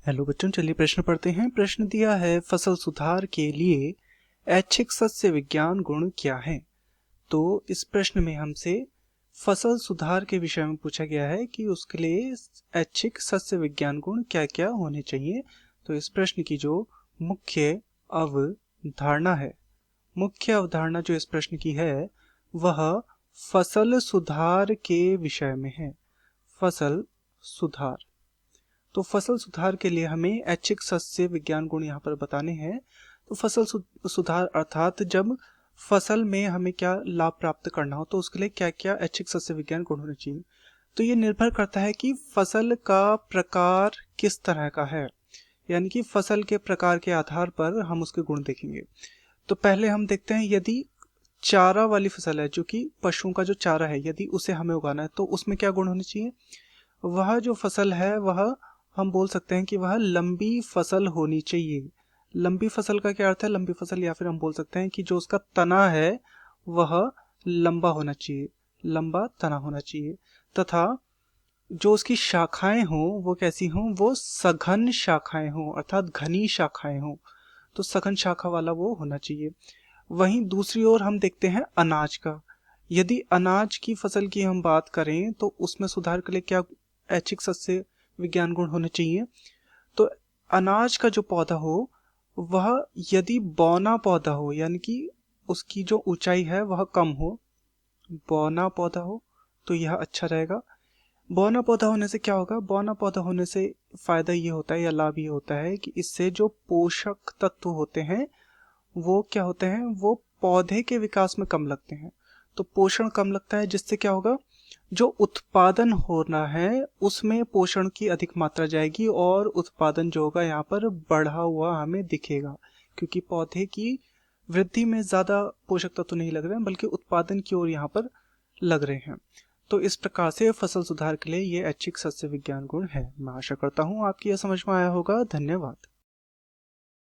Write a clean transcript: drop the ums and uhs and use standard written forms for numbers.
Hello बच्चों, चलिए प्रश्न पढ़ते हैं। प्रश्न दिया है फसल सुधार के लिए ऐच्छिक सस्य विज्ञान गुण क्या है। तो इस प्रश्न में हमसे फसल सुधार के विषय में पूछा गया है कि उसके लिए ऐच्छिक सस्य विज्ञान गुण क्या क्या होने चाहिए। तो इस प्रश्न की जो मुख्य अवधारणा है, मुख्य अवधारणा जो इस प्रश्न की है वह फसल सुधार के विषय में है। फसल सुधार, तो फसल सुधार के लिए हमें ऐच्छिक सस्य विज्ञान गुण यहाँ पर बताने हैं। तो फसल सुधार अर्थात जब फसल में हमें क्या लाभ प्राप्त करना हो तो उसके लिए क्या क्या ऐच्छिक सस्य विज्ञान गुण होने चाहिए। तो ये निर्भर करता है कि फसल का प्रकार किस तरह का है, यानी कि फसल के प्रकार के आधार पर हम उसके गुण देखेंगे। तो पहले हम देखते हैं, यदि चारा वाली फसल है, जो कि पशुओं का जो चारा है, यदि उसे हमें उगाना है तो उसमें क्या गुण होने चाहिए। वह जो फसल है वह हम बोल सकते हैं कि वह लंबी फसल होनी चाहिए। लंबी फसल का क्या अर्थ है, लंबी फसल, या फिर हम बोल सकते हैं कि जो उसका तना है वह लंबा होना चाहिए, लंबा तना होना चाहिए। तथा जो उसकी शाखाएं हों वो कैसी हों, वो सघन शाखाएं हों, अर्थात घनी शाखाएं हों। तो सघन शाखा वाला वो होना चाहिए। वहीं दूसरी ओर हम देखते हैं अनाज का। यदि अनाज की फसल की हम बात करें तो उसमें सुधार के लिए क्या ऐच्छिक सस्य विज्ञान गुण होने चाहिए। तो अनाज का जो पौधा हो वह यदि बौना पौधा हो, यानी कि उसकी जो ऊंचाई है वह कम हो, बौना पौधा हो तो यह अच्छा रहेगा। बौना पौधा होने से क्या होगा, बौना पौधा होने से फायदा ये होता है या लाभ ये होता है कि इससे जो पोषक तत्व होते हैं वो क्या होते हैं, वो पौधे के विकास में कम लगते हैं। तो पोषण कम लगता है, जिससे क्या होगा, जो उत्पादन होना है उसमें पोषण की अधिक मात्रा जाएगी और उत्पादन जो होगा यहाँ पर बढ़ा हुआ हमें दिखेगा, क्योंकि पौधे की वृद्धि में ज्यादा पोषक तत्व नहीं लग रहे हैं बल्कि उत्पादन की ओर यहाँ पर लग रहे हैं। तो इस प्रकार से फसल सुधार के लिए ये ऐच्छिक सस्य विज्ञान गुण है। मैं आशा करता हूँ आपकी यह समझ में आया होगा। धन्यवाद।